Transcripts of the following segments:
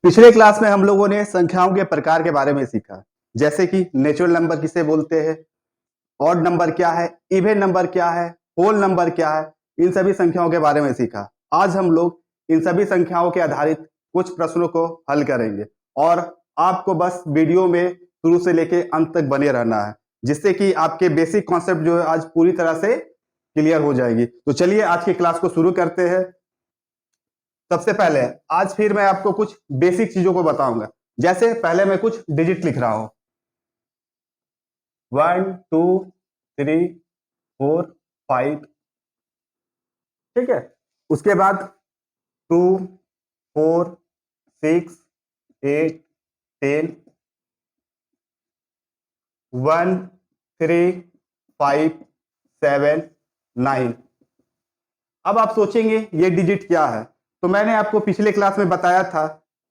पिछले क्लास में हम लोगों ने संख्याओं के प्रकार के बारे में सीखा, जैसे कि नेचुरल नंबर किसे बोलते हैं, ऑड नंबर क्या है, इवन नंबर क्या है, होल नंबर क्या है। इन सभी संख्याओं के बारे में सीखा। आज हम लोग इन सभी संख्याओं के आधारित कुछ प्रश्नों को हल करेंगे और आपको बस वीडियो में शुरू से लेके अंत तक बने रहना है, जिससे कि आपके बेसिक कॉन्सेप्ट जो है आज पूरी तरह से क्लियर हो जाएगी। तो चलिए आज की क्लास को शुरू करते हैं। सबसे पहले आज फिर मैं आपको कुछ बेसिक चीजों को बताऊंगा। जैसे पहले मैं कुछ डिजिट लिख रहा हूं, 1 2 3 4 5, ठीक है। उसके बाद 2 4 6 8 10, 1 3 5 7 9। अब आप सोचेंगे ये डिजिट क्या है, तो मैंने आपको पिछले क्लास में बताया था,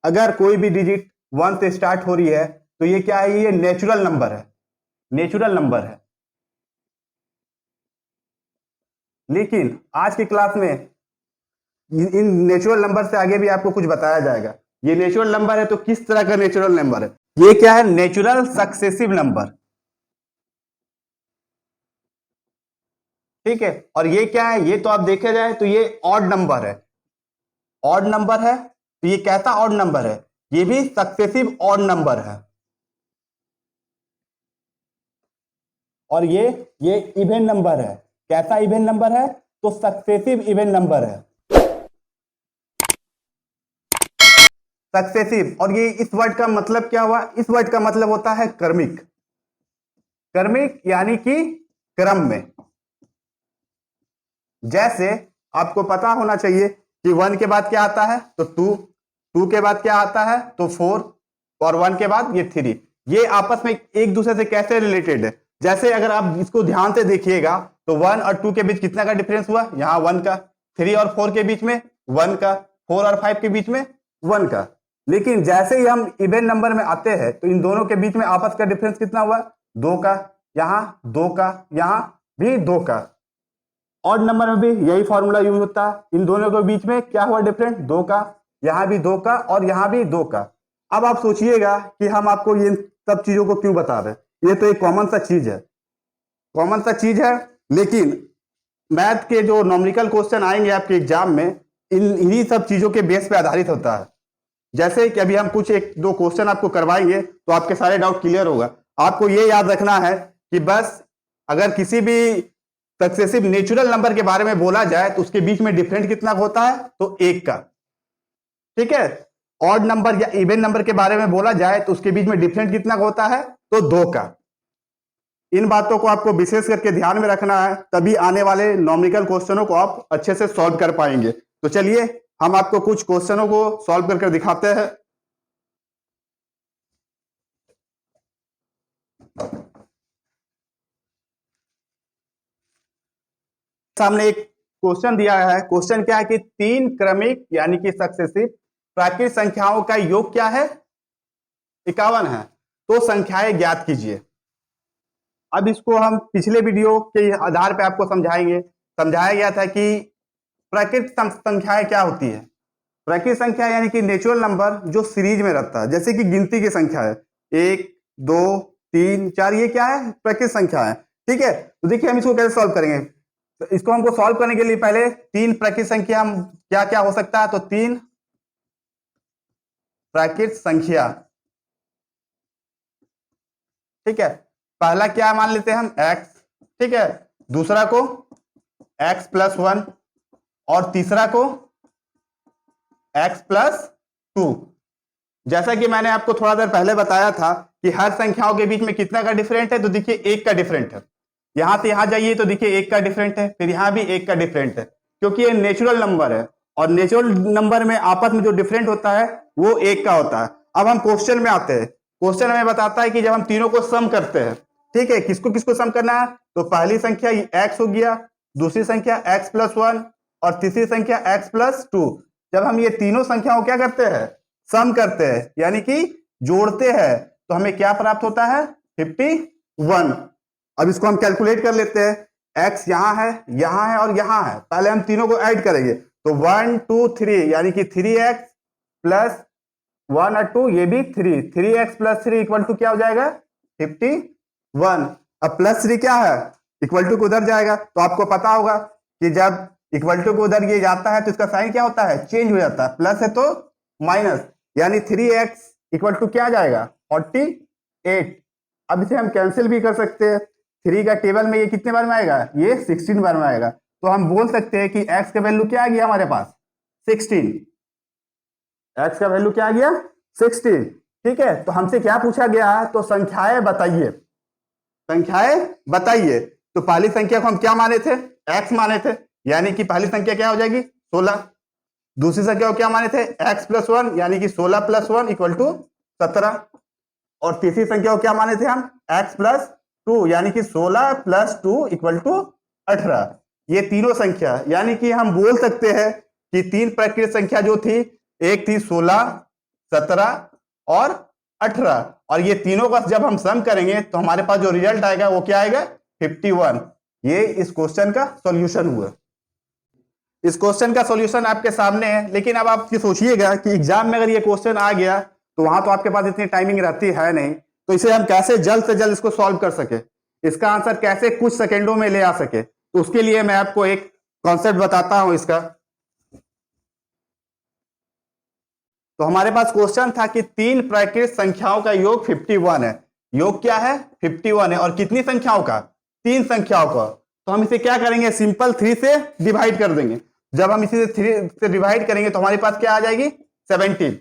अगर कोई भी डिजिट 1 से स्टार्ट हो रही है तो ये क्या है, ये नेचुरल नंबर है, नेचुरल नंबर है। लेकिन आज की क्लास में इन नेचुरल नंबर से आगे भी आपको कुछ बताया जाएगा। ये नेचुरल नंबर है तो किस तरह का नेचुरल नंबर है, ये क्या है, नेचुरल सक्सेसिव नंबर, ठीक है। और ये क्या है, ये तो आप देखे जाए तो ये ऑड नंबर है, ऑड नंबर है। तो ये कैसा ऑड नंबर है, ये भी सक्सेसिव ऑड नंबर है। और ये इवन नंबर है, कैसा इवन नंबर है, तो सक्सेसिव इवन नंबर है, सक्सेसिव। और ये इस वर्ड का मतलब क्या हुआ, इस वर्ड का मतलब होता है क्रमिक, क्रमिक यानी कि क्रम में। जैसे आपको पता होना चाहिए कि 1 के बाद क्या आता है, तो 2, 2 के बाद क्या आता है, तो 4, और 1 के बाद ये 3। ये आपस में एक दूसरे से कैसे रिलेटेड है, जैसे अगर आप इसको ध्यान से देखिएगा तो 1 और 2 के बीच कितना का डिफरेंस हुआ, यहां 1 का, 3 और 4 के बीच में 1 का, 4 और 5 के बीच में 1 का। लेकिन जैसे ही हम इवन नंबर में आते हैं तो इन दोनों के बीच में आपस का डिफरेंस कितना हुआ, 2 का, यहां 2 का, यहां भी 2 का। ऑड नंबर में भी यही फॉर्मूला यूज होता है, इन दोनों के बीच में क्या हुआ डिफरेंस, 2 का, यहां भी 2 का और यहां भी 2 का। अब आप सोचिएगा कि हम आपको ये सब चीजों को क्यों बता रहे हैं, ये तो एक कॉमन सा चीज है, कॉमन सा चीज है। लेकिन मैथ के जो नॉमेरिकल क्वेश्चन आएंगे आपके एग्जाम में, इन्हीं सब चीजों के बेस पे आधारित होता है। जैसे कि अभी हम कुछ एक दो क्वेश्चन आपको करवाएंगे तो आपके सारे डाउट क्लियर होगा। आपको ये याद रखना है कि बस अगर किसी भी सक्सेसिव नेचुरल नंबर के बारे में बोला जाए तो उसके बीच में डिफरेंट कितना होता है, तो 1 का, ठीक है। ऑड नंबर या इवन नंबर के बारे में बोला जाए तो उसके बीच में डिफरेंट कितना होता है, तो 2 का। इन बातों को आपको विशेष करके ध्यान में रखना है, तभी आने वाले नॉमेरिकल क्वेश्चनों को आप अच्छे से सॉल्व कर पाएंगे। तो चलिए हम आपको कुछ क्वेश्चनों को सॉल्व करके दिखाते हैं। सामने एक क्वेश्चन दिया है। क्वेश्चन क्या है कि 3 क्रमिक यानी कि सक्सेसिव प्राकृत संख्याओं का योग क्या है, 51 है, तो संख्याएं ज्ञात कीजिए। अब इसको हम पिछले वीडियो के आधार पर आपको समझाएंगे। समझाया गया था कि प्राकृत संख्याएं क्या होती है। प्राकृत संख्या यानी कि नेचुरल नंबर जो सीरीज में रहता है, जैसे कि गिनती की संख्या है 1 2 3 4, ये क्या है, प्राकृत संख्या है, ठीक है। तो देखिए हम इसको कैसे सॉल्व करेंगे। तो इसको हमको सॉल्व करने के लिए पहले 3 प्राकृत संख्या हम क्या क्या हो सकता है, तो 3 प्राकृत संख्या, ठीक है। पहला क्या मान लेते हैं हम, x, ठीक है। दूसरा को x प्लस 1 और तीसरा को x प्लस 2। जैसा कि मैंने आपको थोड़ा देर पहले बताया था कि हर संख्याओं के बीच में कितना का डिफरेंट है, तो देखिए 1 का डिफरेंट है। यहां से यहां जाइए तो देखिए 1 का डिफरेंट है, फिर यहां भी 1 का डिफरेंट है, क्योंकि ये नेचुरल नंबर है और नेचुरल नंबर में आपस में जो डिफरेंट होता है वो 1 का होता है। अब हम क्वेश्चन में आते हैं। क्वेश्चन में बताता है कि जब हम तीनों को सम करते हैं, ठीक है, किसको किसको सम करना है, तो पहली संख्या x हो गया, दूसरी संख्या x प्लस 1 और तीसरी संख्या x प्लस 2। जब हम ये तीनों संख्याओं क्या करते हैं, सम करते हैं यानी कि जोड़ते हैं, तो हमें क्या प्राप्त होता है, 51। अब इसको हम कैलकुलेट कर लेते हैं। x यहां है और यहां है, पहले हम तीनों को ऐड करेंगे, तो 1 2 3 यानी कि 3x प्लस 1 और 2, ये भी 3, 3x + 3 इक्वल टू क्या हो जाएगा 51। अब +3 क्या है, इक्वल टू को उधर जाएगा, तो आपको पता होगा कि जब इक्वल टू को उधर ये जाता है तो इसका साइन क्या होता है, चेंज हो जाता है, प्लस है तो माइनस, यानी 3x इक्वल टू क्या आ जाएगा 48। अब इसे हम कैंसिल भी कर सकते हैं, 3 का टेबल में ये कितने बार में आएगा, ये 16 बार में आएगा, तो हम बोल सकते हैं कि x का वैल्यू क्या आ गया हमारे पास 16, x का वैल्यू क्या आ गया 16। ठीक है, तो हमसे क्या पूछा गया है, तो संख्याएं बताइए, संख्याएं बताइए। तो पहली संख्या को हम क्या माने थे, x माने थे, यानी कि पहली संख्या क्या हो जाएगी 16। दूसरी संख्या को क्या माने थे, x + 1, यानी कि 16 + 1 इक्वल टू 17। और तीसरी संख्या को क्या माने थे हम, x + 2, यानी कि 16 + 2 इक्वल टू 18। ये तीनों संख्या, यानी कि हम बोल सकते हैं कि तीन प्राकृतिक संख्या जो थी, एक थी 16, 17 और 18, और ये तीनों का जब हम सम करेंगे तो हमारे पास जो रिजल्ट आएगा वो क्या आएगा 51। ये इस क्वेश्चन का सॉल्यूशन हुआ। इस क्वेश्चन का सॉल्यूशन आपके सामने है, लेकिन अब आप सोचिएगा कि एग्जाम में अगर ये क्वेश्चन आ गया तो वहां तो आपके पास इतनी टाइमिंग रहती है नहीं, तो इसे हम कैसे जल्द से जल्द इसको सॉल्व कर सके, इसका आंसर कैसे कुछ सेकेंडों में ले आ सके, तो उसके लिए मैं आपको एक कॉन्सेप्ट बताता हूं इसका। तो हमारे पास क्वेश्चन था कि तीन प्राकृतिक संख्याओं का योग 51 है। योग क्या है 51 है, और कितनी संख्याओं का, तीन संख्याओं का। तो हम इसे क्या करेंगे, सिंपल 3 से डिवाइड कर देंगे। जब हम इसे 3 से डिवाइड करेंगे तो हमारे पास क्या आ जाएगी 17।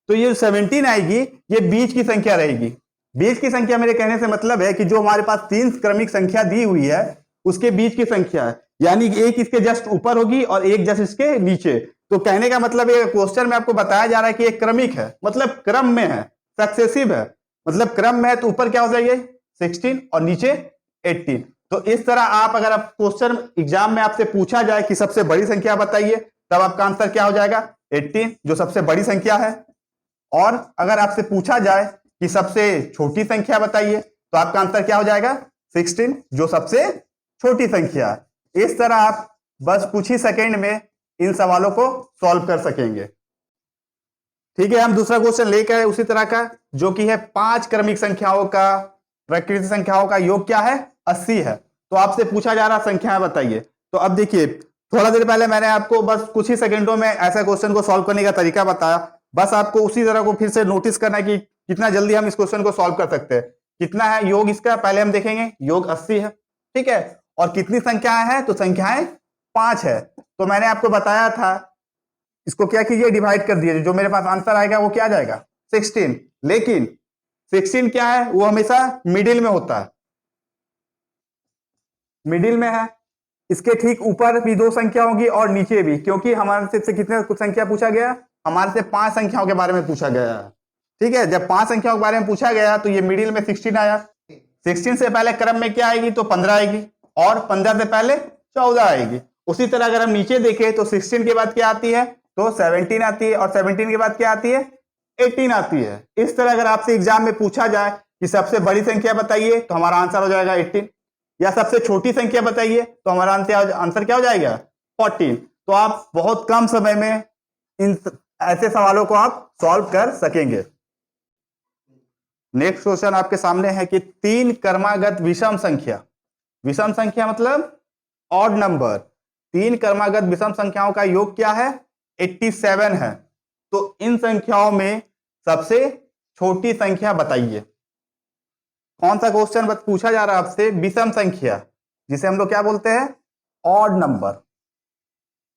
तो ये 17 आएगी, ये बीच की संख्या रहेगी। बीच की संख्या मेरे कहने से मतलब है कि जो हमारे पास तीन क्रमिक संख्या दी हुई है उसके बीच की संख्या है, यानी एक इसके जस्ट ऊपर होगी और एक जस्ट इसके नीचे। तो कहने का मतलब ये क्वेश्चन में आपको बताया जा रहा है कि एक क्रमिक है, मतलब क्रम में है, सक्सेसिव है, मतलब क्रम में है, तो ऊपर क्या हो जाएगी 16 और नीचे 18। तो इस तरह आप अगर आप क्वेश्चन एग्जाम में आपसे पूछा जाए कि सबसे बड़ी संख्या बताइए, तब आपका आंसर क्या हो जाएगा 18, जो सबसे बड़ी संख्या है। और अगर आपसे पूछा जाए कि सबसे छोटी संख्या बताइए, तो आपका आंसर क्या हो जाएगा 16, जो सबसे छोटी संख्या है। इस तरह आप बस कुछ ही सेकंड में इन सवालों को सॉल्व कर सकेंगे। ठीक है, हम दूसरा क्वेश्चन लेकर आए उसी तरह का, जो कि है 5 क्रमिक संख्याओं का प्राकृतिक संख्याओं का योग क्या है 80 है। तो आपसे पूछा जा रहा संख्याएं बताइए। तो अब देखिए, थोड़ा देर पहले मैंने आपको बस कुछ ही सेकंडों में ऐसा क्वेश्चन को सॉल्व करने का तरीका बताया, बस आपको उसी तरह को फिर से नोटिस करना है कि कितना जल्दी हम इस क्वेश्चन को सॉल्व कर सकते हैं। कितना है योग इसका, पहले हम देखेंगे, योग 80 है। ठीक है, और कितनी संख्याएं हैं, तो संख्याएं 5 है। तो मैंने आपको बताया था, इसको क्या कीजिए डिवाइड कर दीजिए, जो मेरे पास आंसर आएगा वो क्या आ जाएगा 16। लेकिन 16 क्या है, वो हमेशा मिडिल में होता है, मिडिल में है। इसके ठीक ऊपर भी 2 संख्या होगी और नीचे भी, क्योंकि हमारे से कितने कुछ संख्या पूछा गया, हमारे से 5 संख्याओं के बारे में पूछा गया है। ठीक है, जब 5 संख्याओं के बारे में पूछा गया तो ये मिडिल में 16 आया। 16 से पहले क्रम में क्या आएगी, तो 15 आएगी, और 15 से पहले 14 आएगी। उसी तरह अगर हम नीचे देखें तो 16 के बाद क्या आती है, तो 17 आती है, और 17 के बाद क्या आती है 18 आती है। इस तरह अगर आपसे एग्जाम में पूछा जाए कि सबसे बड़ी संख्या बताइए, तो हमारा आंसर हो जाएगा 18, या सबसे छोटी संख्या बताइए तो हमारा आंसर क्या हो जाएगा 14। तो आप बहुत कम समय में इन ऐसे सवालों को आप सॉल्व कर सकेंगे। नेक्स्ट क्वेश्चन आपके सामने है कि 3 क्रमागत विषम संख्या, विषम संख्या मतलब ऑड नंबर, 3 क्रमागत विषम संख्याओं का योग क्या है 87 है। तो इन संख्याओं में सबसे छोटी संख्या बताइए। कौन सा क्वेश्चन पूछा जा रहा है आपसे, विषम संख्या, जिसे हम लोग क्या बोलते हैं ऑड नंबर,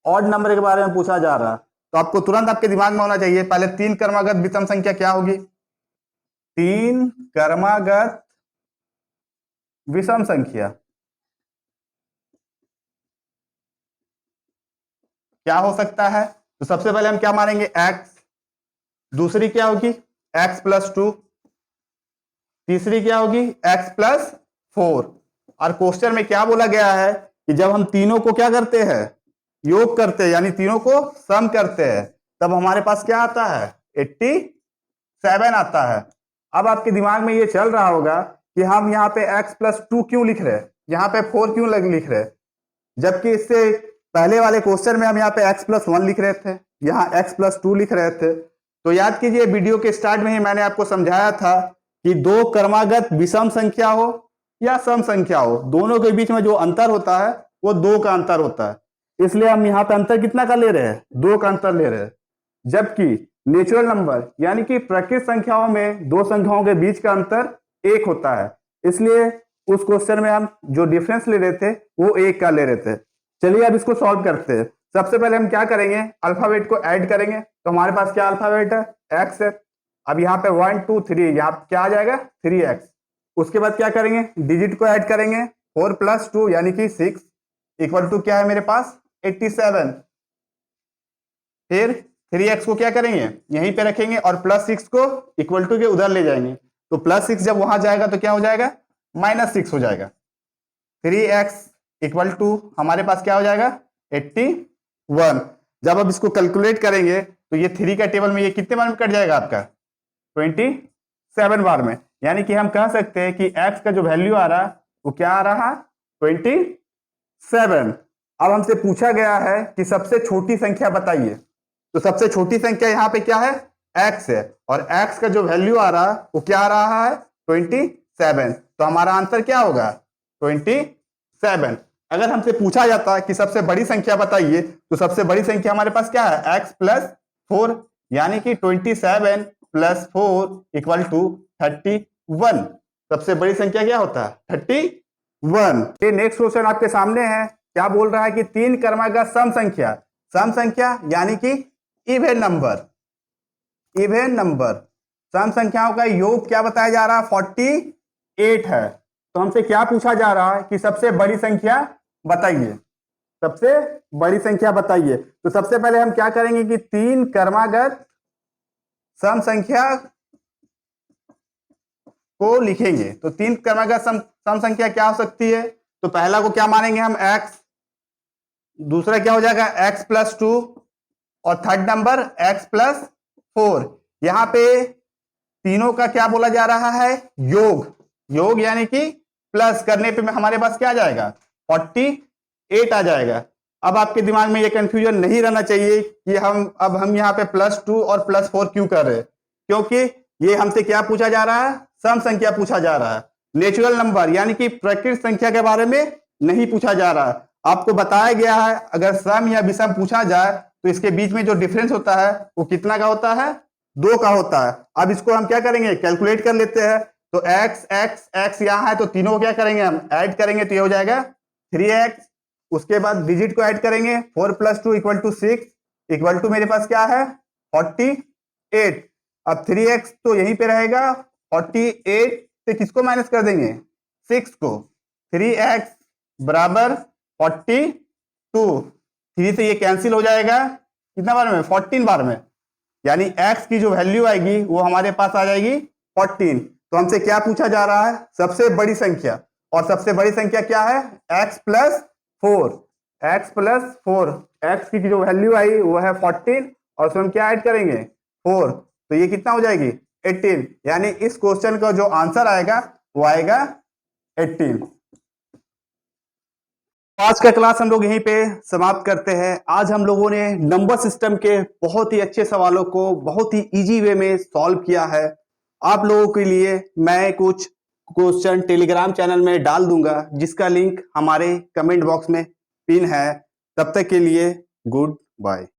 ऑड नंबर के बारे में पूछा जा रहा है। तो आपको तुरंत आपके दिमाग में होना चाहिए पहले 3 क्रमागत विषम संख्या क्या होगी, 3 क्रमागत विषम संख्या क्या हो सकता है। तो सबसे पहले हम क्या मानेंगे x, दूसरी क्या होगी x + 2, तीसरी क्या होगी x + 4। और क्वेश्चन में क्या बोला गया है कि जब हम तीनों को क्या करते हैं योग करते हैं, यानी तीनों को सम करते हैं, तब हमारे पास क्या आता है 87 आता है। अब आपके दिमाग में ये चल रहा होगा कि हम यहाँ पे x + 2 क्यों लिख रहे हैं, यहाँ पे 4 क्यों लिख रहे हैं, जबकि इससे पहले वाले क्वेश्चन में हम यहाँ पे x + 1 लिख रहे थे, यहाँ x + 2 लिख रहे थे। तो याद कीजिए वीडियो के स्टार्ट में ही मैंने आपको समझाया था कि दो क्रमागत विषम संख्या हो या सम संख्या हो, दोनों के बीच में जो अंतर होता है वो 2 का अंतर होता है। इसलिए हम यहाँ पे अंतर कितना का ले रहे हैं, 2 का अंतर ले रहे हैं। जबकि नेचुरल नंबर यानी कि प्राकृतिक संख्याओं में दो संख्याओं के बीच का अंतर 1 होता है, इसलिए उस क्वेश्चन में हम जो डिफरेंस ले रहे थे वो 1 का ले रहे थे। चलिए अब इसको सॉल्व करते हैं। सबसे पहले हम क्या करेंगे, अल्फाबेट को ऐड करेंगे। तो हमारे पास क्या अल्फाबेट है, एक्स है। अब यहाँ पे 1 2 3, यहाँ क्या आ जाएगा 3x। उसके बाद क्या करेंगे, डिजिट को ऐड करेंगे। 4 + 2 यानी कि 6 इक्वल टू क्या है मेरे पास 87। फिर 3x को क्या करेंगे, यहीं पे रखेंगे और +6 को इक्वल टू के उधर ले जाएंगे। तो +6 जब वहां जाएगा तो क्या हो जाएगा, -6 हो जाएगा। 3x इक्वल टू हमारे पास क्या हो जाएगा 81। जब अब इसको कैलकुलेट करेंगे तो ये 3 का टेबल में ये कितने बार में कट जाएगा आपका 27 बार में। यानी कि हम कह सकते हैं कि x का जो वैल्यू आ रहा वो क्या आ रहा 27। अब हमसे पूछा गया है कि सबसे छोटी संख्या बताइए। तो सबसे छोटी संख्या यहाँ पे क्या है, x है, और x का जो वैल्यू आ रहा वो क्या आ रहा है 27। तो हमारा आंसर क्या होगा 27। अगर हमसे पूछा जाता है कि सबसे बड़ी संख्या बताइए, तो सबसे बड़ी संख्या हमारे पास क्या है x + 4, यानी कि 27 + 4 इक्वल टू 31। सबसे बड़ी संख्या क्या होता है 31। ये नेक्स्ट क्वेश्चन आपके सामने है। क्या बोल रहा है कि 3 क्रमागत सम संख्या, सम संख्या यानी कि इवन नंबर, इवन नंबर सम संख्याओं का योग क्या बताया जा रहा है 48 है। तो हमसे क्या पूछा जा रहा है कि सबसे बड़ी संख्या बताइए, सबसे बड़ी संख्या बताइए। तो सबसे पहले हम क्या करेंगे कि 3 क्रमागत सम संख्या को लिखेंगे। तो 3 क्रमागत सम संख्या क्या हो सकती है, तो पहला को क्या मानेंगे हम x, दूसरा क्या हो जाएगा x + 2, और थर्ड नंबर x + 4। यहां पे तीनों का क्या बोला जा रहा है योग, योग यानी कि प्लस करने पे हमारे पास क्या आ जाएगा 48 आ जाएगा। अब आपके दिमाग में ये कंफ्यूजन नहीं रहना चाहिए कि हम यहाँ पे +2 और +4 क्यों कर रहे हैं, क्योंकि ये हमसे क्या पूछा जा रहा है, सम संख्या पूछा जा रहा है। नेचुरल नंबर यानी कि प्राकृतिक संख्या के बारे में नहीं पूछा जा रहा है। आपको बताया गया है अगर सम या विषम पूछा जाए तो इसके बीच में जो डिफरेंस होता है वो कितना का होता है 2 का होता है। अब इसको हम क्या करेंगे कैलकुलेट कर लेते हैं। तो x x x यहाँ है तो तीनों को क्या करेंगे हम ऐड करेंगे, तो ये हो जाएगा 3x। उसके बाद डिजिट को ऐड करेंगे 4 + 2 इक्वल टू 6 इक्वल टू मेरे पास क्या है 48। अब 3x तो यहीं पे रहेगा, 48 से किसको माइनस कर देंगे 6 को, 3x बराबर 42। 3 से ये कैंसिल हो जाएगा कितना बार में 14 बार में, यानी x की जो वैल्यू आएगी वो हमारे पास आ जाएगी 14। तो हमसे क्या पूछा जा रहा है सबसे बड़ी संख्या, और सबसे बड़ी संख्या क्या है x + 4, x + 4। x की जो वैल्यू आई वो है 14 और उसमें हम क्या ऐड करेंगे 4, तो ये कितना हो जाएगी 18। यानी इस क्वेश्चन का जो आंसर आएगा वो आएगा 18। आज का क्लास हम लोग यहीं पे समाप्त करते हैं। आज हम लोगों ने नंबर सिस्टम के बहुत ही अच्छे सवालों को बहुत ही इजी वे में सॉल्व किया है। आप लोगों के लिए मैं कुछ क्वेश्चन टेलीग्राम चैनल में डाल दूंगा जिसका लिंक हमारे कमेंट बॉक्स में पिन है। तब तक के लिए गुड बाय।